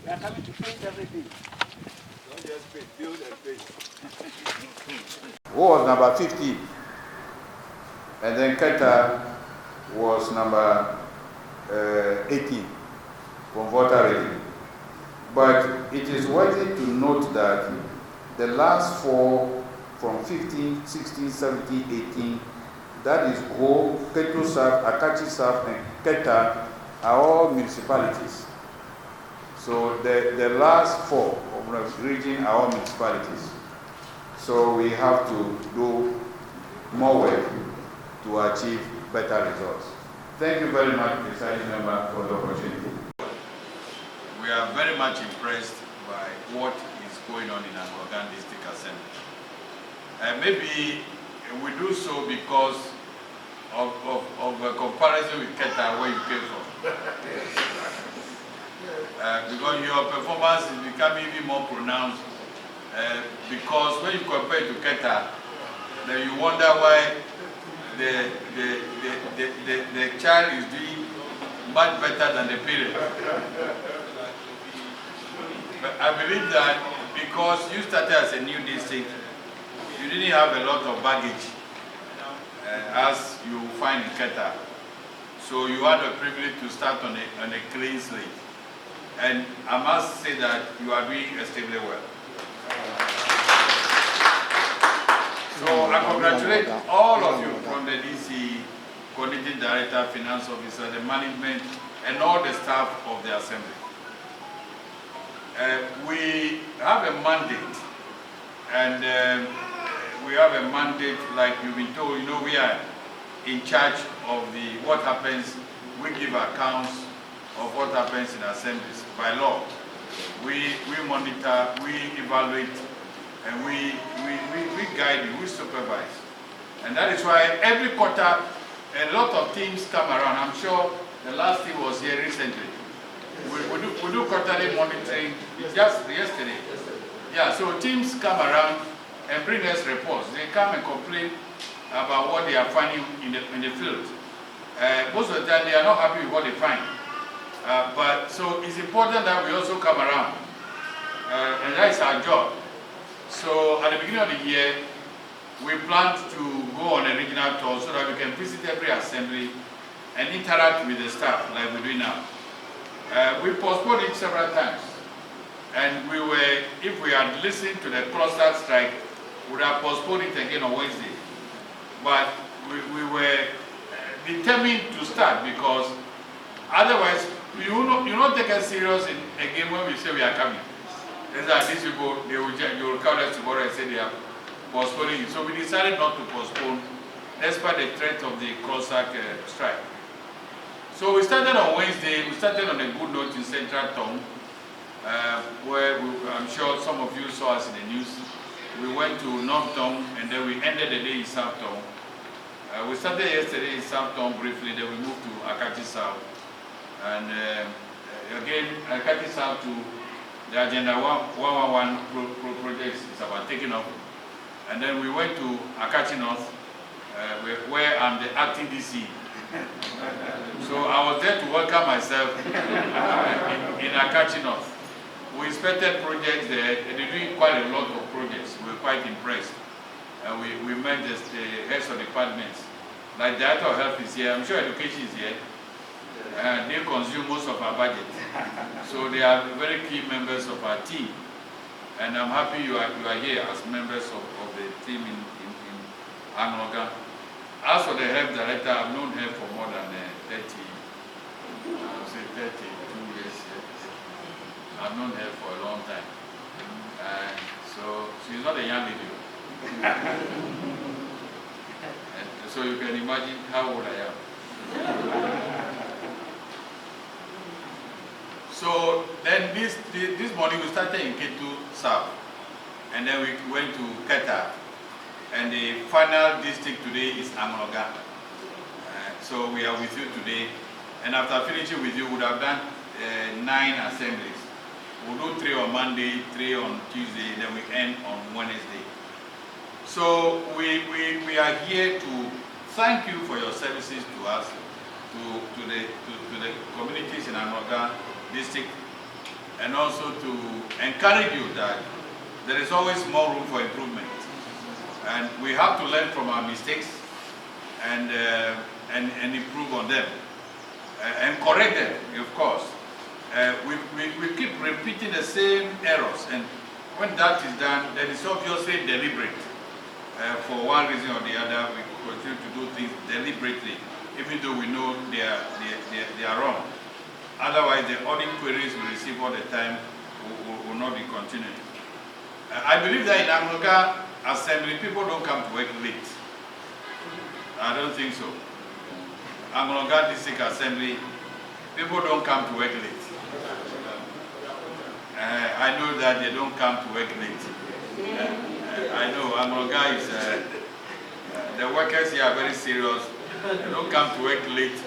We are coming to paint everything. Don't just paint, build and paint. Who was number 50? And then Keta was number 18 from voter rating. But it is worthy to note that the last four from 15, 16, 17, 18, that is Go, Ketu South, Akachi South, and Keta are all municipalities. So the last four of the region are all municipalities. So we have to do more work to achieve better results. Thank you very much, Presiding Member, for the opportunity. We are very much impressed by what is going on in Angogan District Assembly. Maybe we do so because of a comparison with Keta, where you came from. Because your performance is becoming even more pronounced. Because when you compare to Keta, then you wonder why the child is doing much better than the parent. But I believe that because you started as a new district, you didn't have a lot of baggage as you find in Keta. So you had the privilege to start on a clean slate. And I must say that you are doing extremely well. So I congratulate all of you from the DC, Coordinating Director, Finance Officer, the management, and all the staff of the Assembly. We have a mandate, and we have a mandate like you've been told. You know, we are in charge of what happens. We give accounts of what happens in assemblies by law. We monitor, we evaluate, and we guide you, we supervise. And that is why every quarter a lot of teams come around. I'm sure the last team was here recently. We do quarterly monitoring just yesterday. Yeah, so teams come around and bring us reports. They come and complain about what they are finding in the field. Most of the time they are not happy with what they find. But so it's important that we also come around. And that is our job. So at the beginning of the year, we plan to go on a regional tour so that we can visit every assembly and interact with the staff like we're doing now. We postponed it several times. And if we had listened to the cluster strike, we would have postponed it again on Wednesday. But we were determined to start because otherwise, you will not take us serious again when we say we are coming. It's that these people, they will call us tomorrow and say they are postponing it. So we decided not to postpone despite the threat of the cross-sack strike. So we started on Wednesday. We started on a good note in Central Town, where I'm sure some of you saw us in the news. We went to North Town and then we ended the day in South Town. We started yesterday in South Town briefly, then we moved to Akachi South. And again, Akachi South to the Agenda 111 project is about taking off. And then we went to Akachi North, where I'm the acting DC. So I was there to welcome myself in Akachi North. We inspected projects there, and they're doing quite a lot of projects. We were quite impressed. And we met the heads of departments. Like the Director of Health is here, I'm sure Education is here. And they consume most of our budget. So they are very key members of our team. And I'm happy you are here as members of the team in Angoga. As for the health director, I've known her for more than 32 years. I've known her for a long time. So she's not a young lady. And so you can imagine how old I am. So then this morning we started in Ketu South, and then we went to Keta, and the final district today is Angoga. So we are with you today, and after finishing with you, we would have done 9 assemblies. We'll do 3 on Monday, 3 on Tuesday, then we end on Wednesday. So we are here to thank you for your services to us, to the communities in Angoga district, and also to encourage you that there is always more room for improvement. And we have to learn from our mistakes and improve on them and correct them, of course. We keep repeating the same errors, and when that is done, then it's obviously deliberate. For one reason or the other, we continue to do things deliberately, even though we know they are wrong. Otherwise, the audit queries we receive all the time will not be continuing. I believe that in Amloga Assembly, people don't come to work late. I don't think so. Amloga District Assembly, people don't come to work late. I know that they don't come to work late. I know Amloga is, the workers here are very serious. They don't come to work late.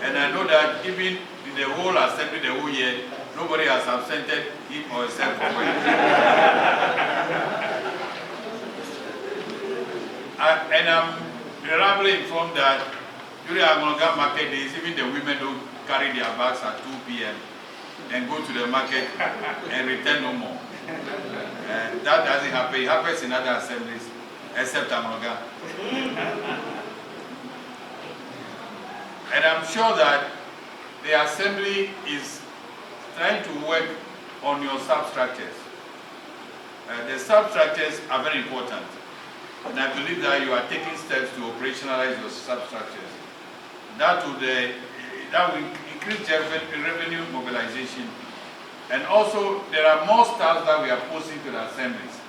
And I know that even in the whole assembly, the whole year, nobody has absented him or herself from work. And I'm reliably informed that during Amloga market days, even the women don't carry their bags at 2 p.m. and go to the market and return no more. That doesn't happen. It happens in other assemblies, except Amloga. And I'm sure that the assembly is trying to work on your substructures. The substructures are very important. And I believe that you are taking steps to operationalize your substructures. That will increase revenue mobilization. And also, there are more staff that we are posting to the assemblies.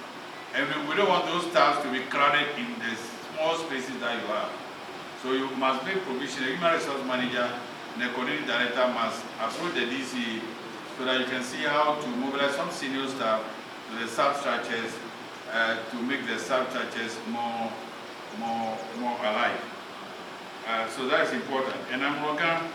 And we don't want those staff to be crowded in the small spaces that you have. So you must make provision. The human resource manager and the coordinating director must approach the DC so that you can see how to mobilize some senior staff to the substructures to make the substructures more alive. So that is important. And Amloga